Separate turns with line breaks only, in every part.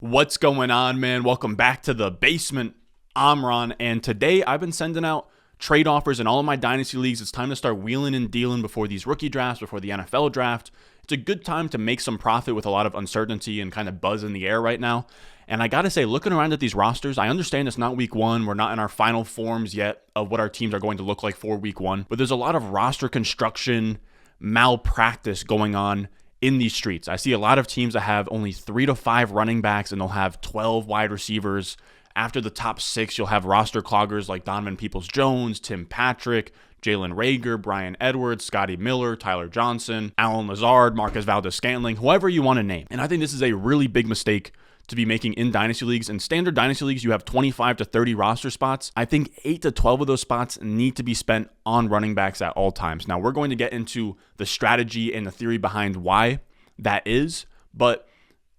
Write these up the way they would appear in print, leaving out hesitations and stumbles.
What's going on, man? Welcome back to the basement. I'm Ron, and today I've been sending out trade offers in all of my Dynasty leagues. It's time to start wheeling and dealing before these rookie drafts, before the NFL draft. It's a good time to make some profit with a lot of uncertainty and kind of buzz in the air right now. And I gotta say, looking around at these rosters, I understand it's not week one. We're not in our final forms yet of what our teams are going to look like for week one. But there's a lot of roster construction malpractice going on in these streets. I see a lot of teams that have only 3 to 5 running backs and they'll have 12 wide receivers. After the top 6, you'll have roster cloggers like Donovan Peoples-Jones, Tim Patrick, Jalen Reagor, Brian Edwards, Scotty Miller, Tyler Johnson, Alan Lazard, Marcus Valdes-Scantling, whoever you want to name. And I think this is a really big mistake to be making in Dynasty leagues. In standard Dynasty leagues, you have 25 to 30 roster spots. I think 8 to 12 of those spots need to be spent on running backs at all times. Now, we're going to get into the strategy and the theory behind why that is. But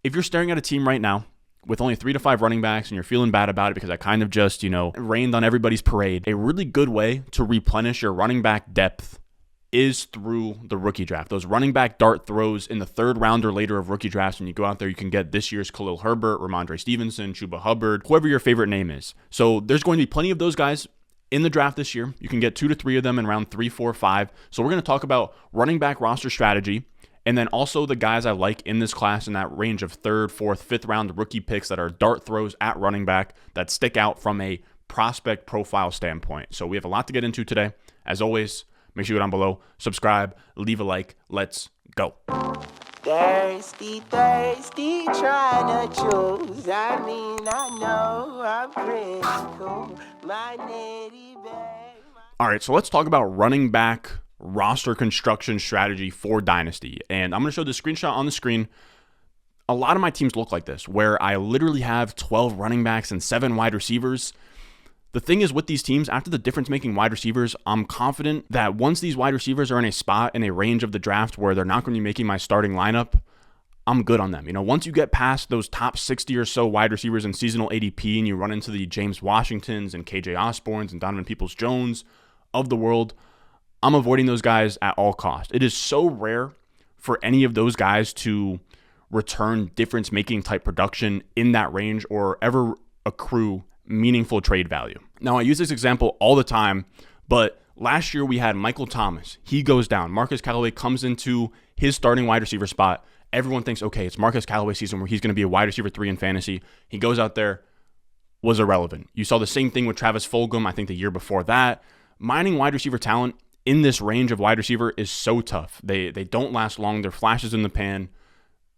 if you're staring at a team right now with only 3 to 5 running backs and you're feeling bad about it because I kind of just, rained on everybody's parade, a really good way to replenish your running back depth is through the rookie draft. Those running back dart throws in the 3rd round or later of rookie drafts, when you go out there, you can get this year's Khalil Herbert, Ramondre Stevenson, Chuba Hubbard, whoever your favorite name is. So there's going to be plenty of those guys in the draft this year. You can get 2 to 3 of them in round 3, 4, 5. So we're going to talk about running back roster strategy, and then also the guys I like in this class in that range of 3rd, 4th, 5th round rookie picks that are dart throws at running back that stick out from a prospect profile standpoint. So we have a lot to get into today. As always, make sure you go down below, subscribe, leave a like. Let's go.
Thirsty, trying to choose. I know I'm pretty cool. My nitty bag.
All right, so let's talk about running back roster construction strategy for Dynasty. And I'm going to show the screenshot on the screen. A lot of my teams look like this, where I literally have 12 running backs and 7 wide receivers. The thing is with these teams, after the difference-making wide receivers, I'm confident that once these wide receivers are in a spot in a range of the draft where they're not going to be making my starting lineup, I'm good on them. Once you get past those top 60 or so wide receivers in seasonal ADP and you run into the James Washingtons and KJ Osborns and Donovan Peoples-Jones of the world, I'm avoiding those guys at all costs. It is so rare for any of those guys to return difference-making type production in that range or ever accrue meaningful trade value. Now, I use this example all the time, but last year we had Michael Thomas. He goes down. Marcus Callaway comes into his starting wide receiver spot. Everyone thinks, okay, it's Marcus Callaway season where he's going to be a wide receiver 3 in fantasy. He goes out there, was irrelevant. You saw the same thing with Travis Fulgham, I think the year before that. Mining wide receiver talent in this range of wide receiver is so tough. They don't last long. They're flashes in the pan,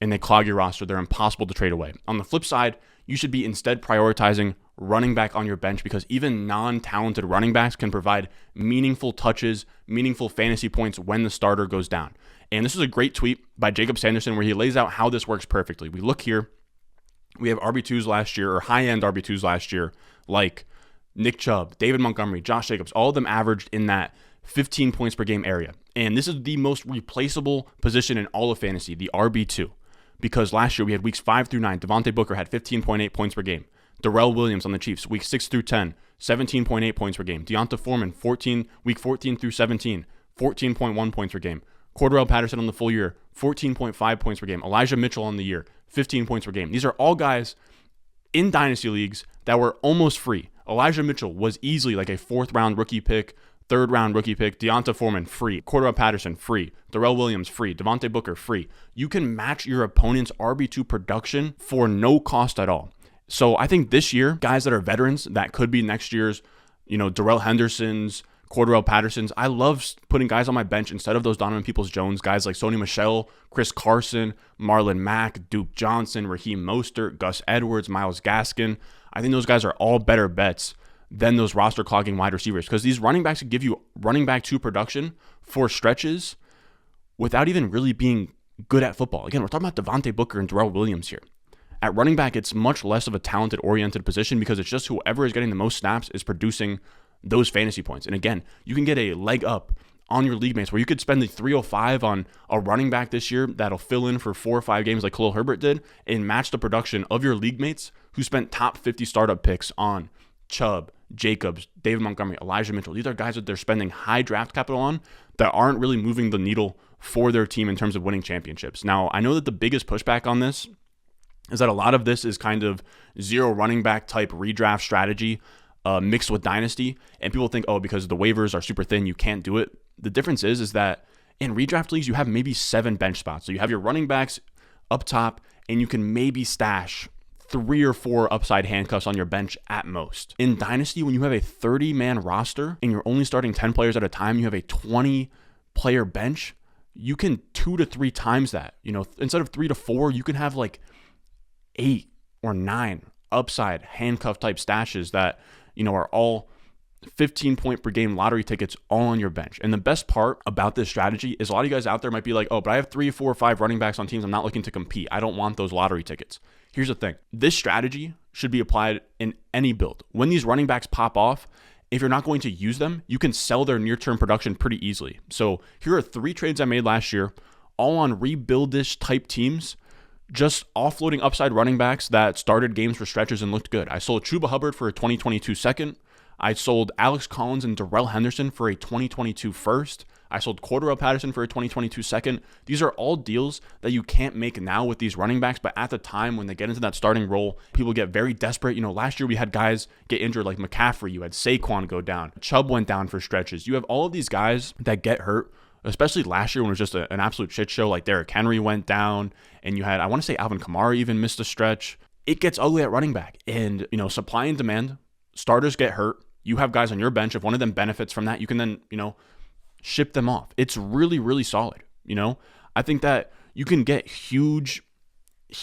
and they clog your roster. They're impossible to trade away. On the flip side, you should be instead prioritizing running back on your bench, because even non-talented running backs can provide meaningful touches, meaningful fantasy points when the starter goes down. And this is a great tweet by Jacob Sanderson where he lays out how this works perfectly. We look here. We have RB2s last year, or high-end RB2s last year, like Nick Chubb, David Montgomery, Josh Jacobs. All of them averaged in that 15 points per game area. And this is the most replaceable position in all of fantasy, the RB2. Because last year we had weeks 5 through 9. Devontae Booker had 15.8 points per game. Darrell Williams on the Chiefs, week 6 through 10, 17.8 points per game. Deonta Foreman, week 14 through 17, 14.1 points per game. Cordarrelle Patterson on the full year, 14.5 points per game. Elijah Mitchell on the year, 15 points per game. These are all guys in Dynasty leagues that were almost free. Elijah Mitchell was easily like a 4th round rookie pick, 3rd round rookie pick. Deonta Foreman, free. Cordarrelle Patterson, free. Darrell Williams, free. Devontae Booker, free. You can match your opponent's RB2 production for no cost at all. So I think this year, guys that are veterans, that could be next year's, Darrell Hendersons, Cordarrelle Pattersons. I love putting guys on my bench instead of those Donovan Peoples-Jones, guys like Sony Michel, Chris Carson, Marlon Mack, Duke Johnson, Raheem Mostert, Gus Edwards, Myles Gaskin. I think those guys are all better bets than those roster clogging wide receivers, because these running backs could give you running back 2 production for stretches without even really being good at football. Again, we're talking about Devontae Booker and Darrell Williams here. At running back, it's much less of a talented-oriented position because it's just whoever is getting the most snaps is producing those fantasy points. And again, you can get a leg up on your league mates where you could spend the 305 on a running back this year that'll fill in for 4 or 5 games like Khalil Herbert did and match the production of your league mates who spent top 50 startup picks on Chubb, Jacobs, David Montgomery, Elijah Mitchell. These are guys that they're spending high draft capital on that aren't really moving the needle for their team in terms of winning championships. Now, I know that the biggest pushback on this is that a lot of this is kind of zero running back type redraft strategy mixed with Dynasty. And people think, oh, because the waivers are super thin, you can't do it. The difference is that in redraft leagues, you have maybe 7 bench spots. So you have your running backs up top, and you can maybe stash 3 or 4 upside handcuffs on your bench at most. In Dynasty, when you have a 30-man roster and you're only starting 10 players at a time, you have a 20-player bench, you can 2 to 3 times that. Instead of 3 to 4, you can have like 8 or 9 upside handcuff type stashes that, are all 15 point per game lottery tickets all on your bench. And the best part about this strategy is a lot of you guys out there might be like, oh, but I have 3, 4, 5 running backs on teams. I'm not looking to compete. I don't want those lottery tickets. Here's the thing. This strategy should be applied in any build. When these running backs pop off, if you're not going to use them, you can sell their near-term production pretty easily. So here are 3 trades I made last year, all on rebuild-ish type teams, just offloading upside running backs that started games for stretches and looked good. I sold Chuba Hubbard for a 2022 second. I sold Alex Collins and Darrell Henderson for a 2022 first. I sold Cordarrelle Patterson for a 2022 second. These are all deals that you can't make now with these running backs, but at the time when they get into that starting role, people get very desperate. Last year we had guys get injured like McCaffrey. You had Saquon go down. Chubb went down for stretches. You have all of these guys that get hurt, especially last year when it was just an absolute shit show. Like Derrick Henry went down, and you had, I want to say Alvin Kamara even missed a stretch. It gets ugly at running back, and supply and demand, starters get hurt. You have guys on your bench. If one of them benefits from that, you can then, ship them off. It's really, really solid. I think that you can get huge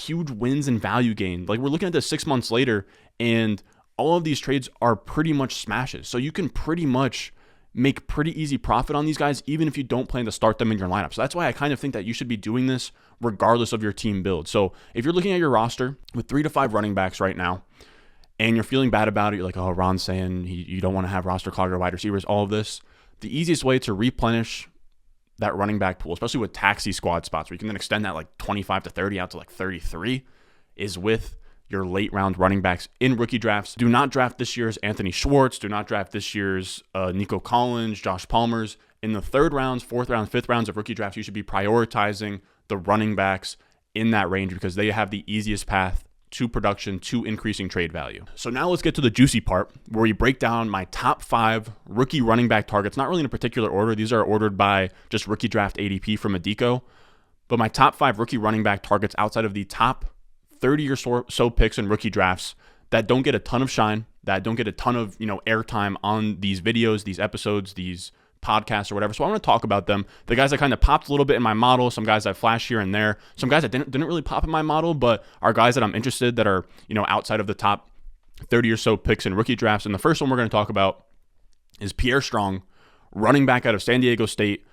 wins and value gain. Like we're looking at this 6 months later, and all of these trades are pretty much smashes. So you can pretty much make pretty easy profit on these guys, even if you don't plan to start them in your lineup. So that's why I kind of think that you should be doing this regardless of your team build. So if you're looking at your roster with 3 to 5 running backs right now, and you're feeling bad about it, you're like, oh, Ron's saying you don't want to have roster clogger wide receivers, all of this. The easiest way to replenish that running back pool, especially with taxi squad spots, where you can then extend that like 25 to 30 out to like 33, is with your late round running backs in rookie drafts. Do not draft this year's Anthony Schwartz. Do not draft this year's Nico Collins, Josh Palmer's. In the 3rd rounds, 4th round, 5th rounds of rookie drafts, you should be prioritizing the running backs in that range because they have the easiest path to production, to increasing trade value. So now let's get to the juicy part where we break down my top 5 rookie running back targets, not really in a particular order. These are ordered by just rookie draft ADP from Adeko, but my top 5 rookie running back targets outside of the top 30 or so picks in rookie drafts that don't get a ton of shine, that don't get a ton of, airtime on these videos, these episodes, these podcasts or whatever. So I want to talk about them. The guys that kind of popped a little bit in my model, some guys that flash here and there, some guys that didn't really pop in my model, but are guys that I'm interested that are, outside of the top 30 or so picks in rookie drafts. And the first one we're going to talk about is Pierre Strong, running back out of San Diego State.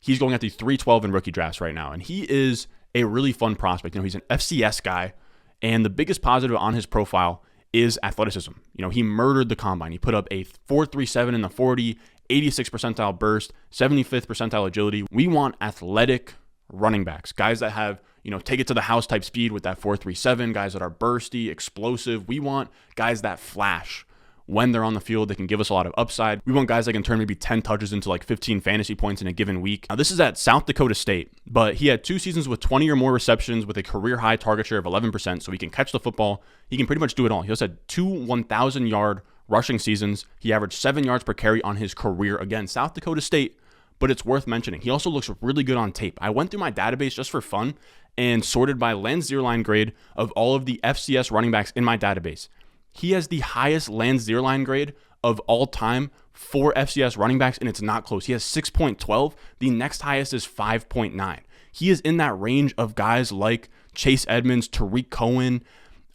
He's going at the 312 in rookie drafts right now. And he is a really fun prospect. He's an FCS guy. And the biggest positive on his profile is athleticism. He murdered the combine. He put up a 4.37 in the 40, 86th percentile burst, 75th percentile agility. We want athletic running backs, guys that have, take it to the house type speed with that 4.37, guys that are bursty, explosive. We want guys that flash when they're on the field. They can give us a lot of upside. We want guys that can turn maybe 10 touches into like 15 fantasy points in a given week. Now, this is at South Dakota State, but he had 2 seasons with 20 or more receptions with a career high target share of 11%. So he can catch the football. He can pretty much do it all. He also had 2 1,000-yard rushing seasons. He averaged 7 yards per carry on his career. Again, South Dakota State, but it's worth mentioning. He also looks really good on tape. I went through my database just for fun and sorted by Lance Zierlein grade of all of the FCS running backs in my database. He has the highest Lance Zierlein grade of all time for FCS running backs, and it's not close. He has 6.12. The next highest is 5.9. He is in that range of guys like Chase Edmonds, Tariq Cohen.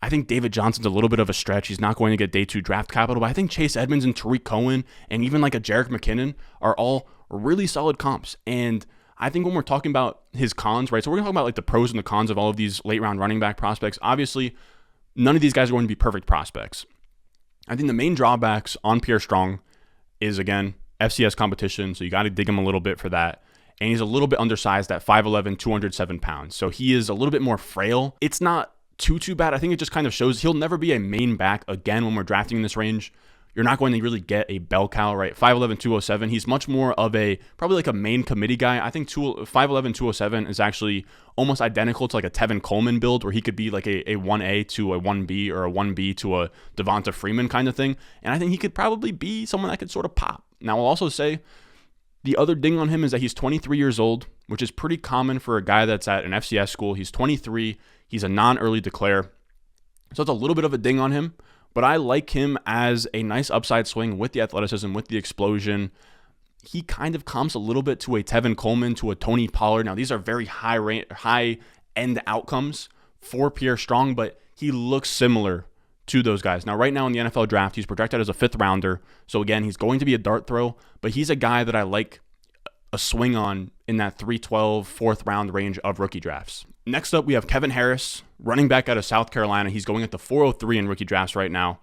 I think David Johnson's a little bit of a stretch. He's not going to get day 2 draft capital, but I think Chase Edmonds and Tariq Cohen and even like a Jerick McKinnon are all really solid comps. And I think when we're talking about his cons, right? So we're going to talk about like the pros and the cons of all of these late round running back prospects. Obviously, none of these guys are going to be perfect prospects. I think the main drawbacks on Pierre Strong is, again, FCS competition, so you got to dig him a little bit for that. And he's a little bit undersized at 5'11", 207 pounds. So he is a little bit more frail. It's not too bad. I think it just kind of shows he'll never be a main back again when we're drafting in this range. you're not going to really get a bell cow, right? 5'11", 207. He's much more of probably like a main committee guy. I think 5'11", 207 is actually almost identical to like a Tevin Coleman build, where he could be like a 1A to a 1B or a 1B to a Devonta Freeman kind of thing. And I think he could probably be someone that could sort of pop. Now, I'll also say the other ding on him is that he's 23 years old, which is pretty common for a guy that's at an FCS school. He's 23. He's a non-early declare. So it's a little bit of a ding on him, but I like him as a nice upside swing with the athleticism, with the explosion. He kind of comps a little bit to a Tevin Coleman, to a Tony Pollard. Now, these are very high-end outcomes for Pierre Strong, but he looks similar to those guys. Now, right now in the NFL draft, he's projected as a 5th rounder. So again, he's going to be a dart throw, but he's a guy that I like a swing on in that 312, 4th round range of rookie drafts. Next up, we have Kevin Harris, running back out of South Carolina. He's going at the 403 in rookie drafts right now.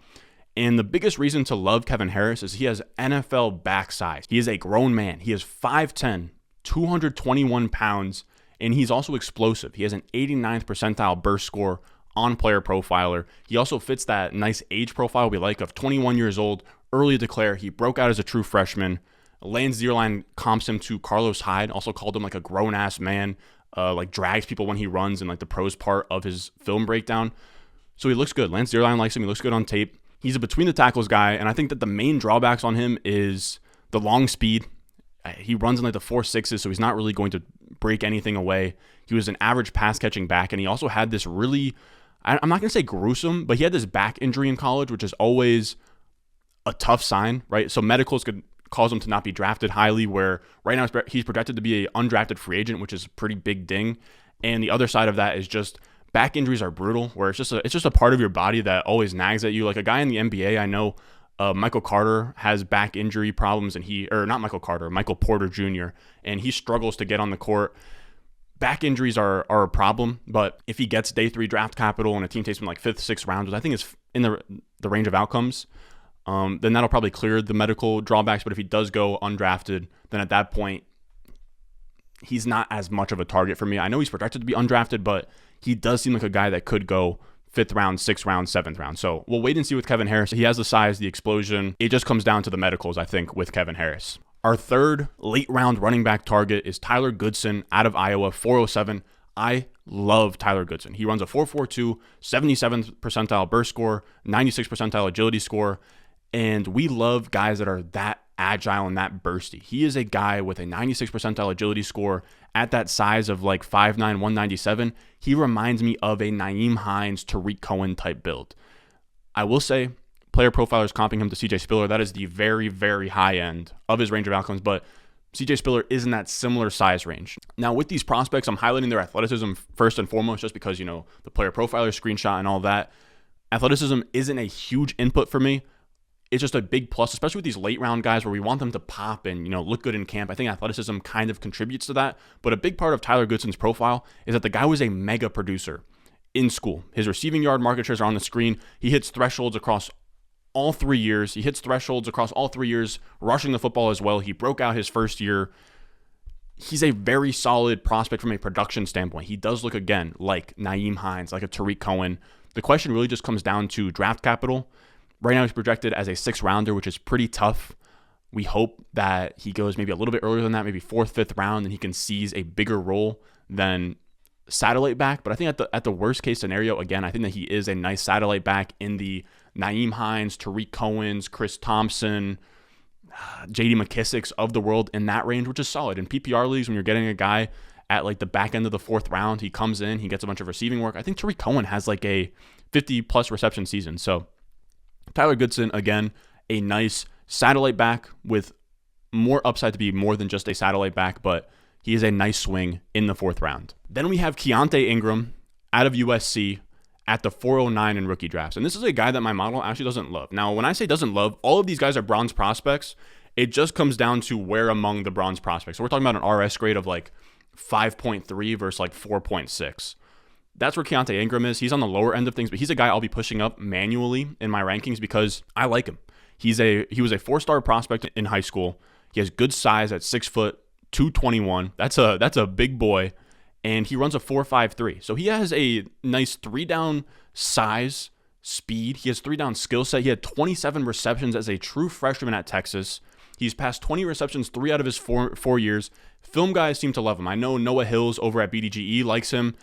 And the biggest reason to love Kevin Harris is he has NFL back size. He is a grown man. He is 5'10", 221 pounds, and he's also explosive. He has an 89th percentile burst score on Player Profiler. He also fits that nice age profile we like of 21 years old, early declare. He broke out as a true freshman. Lance Zierlein comps him to Carlos Hyde, also called him like a grown-ass man, like drags people when he runs in like the pros part of his film breakdown. So he looks good. Lance Zierlein likes him. He looks good on tape. He's a between the tackles guy, and I think that the main drawbacks on him is the long speed. He runs in like the 4.6s, so he's not really going to break anything away. He was an average pass-catching back, and he also had this really, I'm not going to say gruesome, but he had this back injury in college, which is always a tough sign, right? So medicals could cause him to not be drafted highly, where right now he's projected to be an undrafted free agent, which is a pretty big ding. And the other side of that is just back injuries are brutal, where it's just a part of your body that always nags at you. Like a guy in the NBA, I know Michael Carter has back injury problems, and Michael Porter Jr., and he struggles to get on the court. Back injuries are a problem, but if he gets day 3 draft capital and a team takes him like 5th, 6th rounds, which I think is in the range of outcomes, then that'll probably clear the medical drawbacks. But if he does go undrafted, then at that point, he's not as much of a target for me. I know he's projected to be undrafted, but he does seem like a guy that could go 5th round, 6th round, 7th round. So we'll wait and see with Kevin Harris. He has the size, the explosion. It just comes down to the medicals, I think, with Kevin Harris. Our third late round running back target is Tyler Goodson out of Iowa, 407. I love Tyler Goodson. He runs a 4.42, 77th percentile burst score, 96th percentile agility score, and we love guys that are that agile and that bursty. He is a guy with a 96th percentile agility score at that size of like 5'9", 197. He reminds me of a Nyheim Hines, Tariq Cohen type build. I will say, Player Profiler is comping him to CJ Spiller. That is the very, very high end of his range of outcomes, but CJ Spiller is in that similar size range. Now, with these prospects, I'm highlighting their athleticism first and foremost, just because, the Player Profiler screenshot and all that. Athleticism isn't a huge input for me. It's just a big plus, especially with these late round guys where we want them to pop and, look good in camp. I think athleticism kind of contributes to that. But a big part of Tyler Goodson's profile is that the guy was a mega producer in school. His receiving yard market shares are on the screen. He hits thresholds across all 3 years. He hits thresholds across all 3 years, rushing the football as well. He broke out his first year. He's a very solid prospect from a production standpoint. He does look, again, like Nyheim Hines, like a Tariq Cohen. The question really just comes down to draft capital. Right now he's projected as a 6th rounder, which is pretty tough. We hope that he goes maybe a little bit earlier than that, maybe 4th, 5th round, and he can seize a bigger role than satellite back. But I think at the worst case scenario, again, I think that he is a nice satellite back in the Nyheim Hines, Tariq Cohen's, Chris Thompson, J.D. McKissick's of the world, in that range, which is solid. In PPR leagues, when you're getting a guy at like the back end of the 4th round, he comes in, he gets a bunch of receiving work. I think Tariq Cohen has like a 50-plus reception season. So Tyler Goodson, again, a nice satellite back with more upside to be more than just a satellite back, but he is a nice swing in the 4th round. Then we have Keontae Ingram out of USC at the 409 in rookie drafts. And this is a guy that my model actually doesn't love. Now, when I say doesn't love, all of these guys are bronze prospects. It just comes down to where among the bronze prospects. So we're talking about an RS grade of like 5.3 versus like 4.6. That's where Keontae Ingram is. He's on the lower end of things, but he's a guy I'll be pushing up manually in my rankings because I like him. He was a 4-star prospect in high school. He has good size at 6 foot, 221. That's a big boy. And he runs a 4.53. So he has a nice 3-down size, speed. He has 3-down skill set. He had 27 receptions as a true freshman at Texas. He's passed 20 receptions 3 out of his four years. Film guys seem to love him. I know Noah Hills over at BDGE likes him.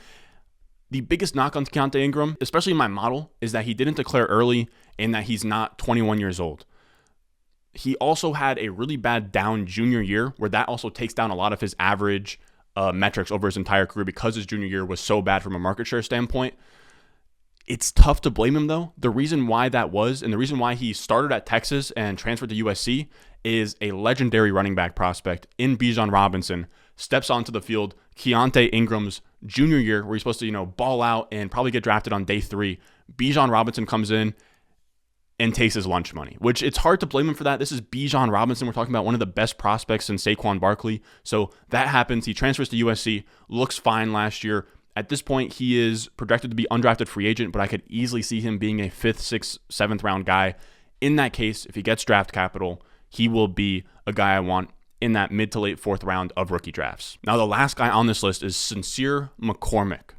The biggest knock on Keontae Ingram, especially in my model, is that he didn't declare early and that he's not 21 years old. He also had a really bad down junior year where that also takes down a lot of his average metrics over his entire career because his junior year was so bad from a market share standpoint. It's tough to blame him, though. The reason why that was, and the reason why he started at Texas and transferred to USC, is a legendary running back prospect in Bijan Robinson steps onto the field. Keontae Ingram's junior year, where he's supposed to, ball out and probably get drafted on day 3. Bijan Robinson comes in and takes his lunch money, which it's hard to blame him for that. This is Bijan Robinson. We're talking about one of the best prospects since Saquon Barkley. So that happens. He transfers to USC, looks fine last year. At this point, he is projected to be undrafted free agent, but I could easily see him being a 5th, 6th, 7th round guy. In that case, if he gets draft capital, he will be a guy I want in that mid to late 4th round of rookie drafts. Now, the last guy on this list is Sincere McCormick.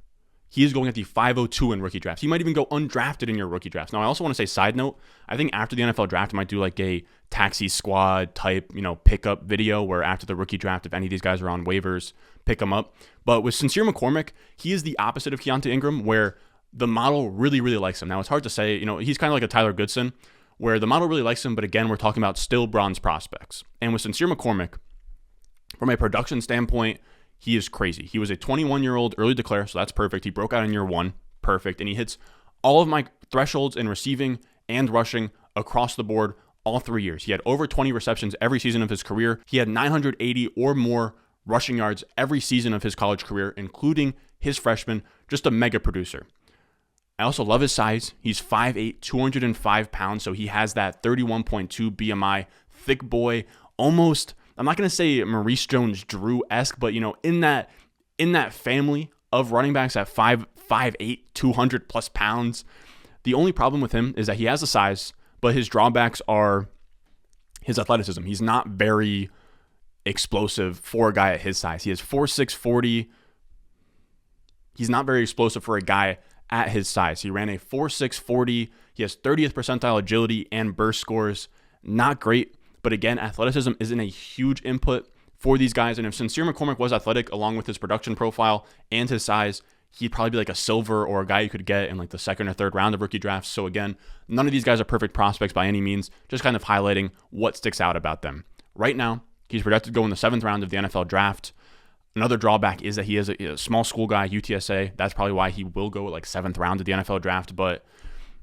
He is going at the 502 in rookie drafts. He might even go undrafted in your rookie drafts. Now, I also want to say, side note, I think after the NFL draft, I might do like a taxi squad type, pickup video where after the rookie draft, if any of these guys are on waivers, pick them up. But with Sincere McCormick, he is the opposite of Keontae Ingram, where the model really, really likes him. Now, it's hard to say, he's kind of like a Tyler Goodson, where the model really likes him, but again, we're talking about still bronze prospects. And with Sincere McCormick, from a production standpoint, he is crazy. He was a 21-year-old early declare, so that's perfect. He broke out in year 1, perfect. And he hits all of my thresholds in receiving and rushing across the board all 3 years. He had over 20 receptions every season of his career. He had 980 or more rushing yards every season of his college career, including his freshman. Just a mega producer. I also love his size. He's 5'8", 205 pounds, so he has that 31.2 BMI, thick boy, almost, I'm not going to say Maurice Jones-Drew-esque, but, in that family of running backs at 5'8", 200 plus pounds. The only problem with him is that he has the size, but his drawbacks are his athleticism. He's not very explosive for a guy at his size. He is 4'6", 40. He's not very explosive for a guy at his size. He ran a 4'6", 40. He has 30th percentile agility and burst scores. Not great, but again, athleticism isn't a huge input for these guys. And if Sincere McCormick was athletic along with his production profile and his size, he'd probably be like a silver or a guy you could get in like the 2nd or 3rd round of rookie drafts. So again, none of these guys are perfect prospects by any means, just kind of highlighting what sticks out about them. Right now, he's projected to go in the 7th round of the NFL draft. Another drawback is that he is a small school guy, UTSA. That's probably why he will go like 7th round of the NFL draft. But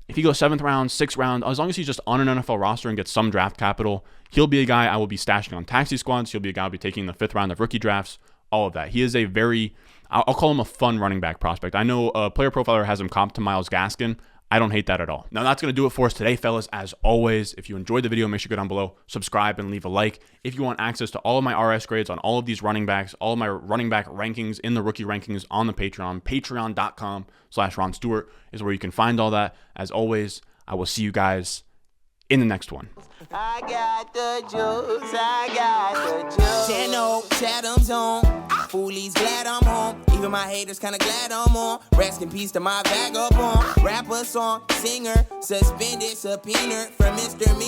if he goes 7th round, 6th round, as long as he's just on an NFL roster and gets some draft capital, he'll be a guy I will be stashing on taxi squads. He'll be a guy I'll be taking in the 5th round of rookie drafts, all of that. He is a very, I'll call him a fun running back prospect. I know a player profiler has him comped to Myles Gaskin. I don't hate that at all. Now, that's going to do it for us today, fellas. As always, if you enjoyed the video, make sure you go down below, subscribe, and leave a like. If you want access to all of my RS grades on all of these running backs, all of my running back rankings in the rookie rankings on the Patreon, patreon.com/Ron Stewart is where you can find all that. As always, I will see you guys in the next one.
I got the juice, I got the juice. Channel, Chatham's on. Foolies glad I'm home. Even my haters kinda glad I'm on. Rest in peace to my vagabond. Rapper song, singer, suspended, subpoena from Mr. Me.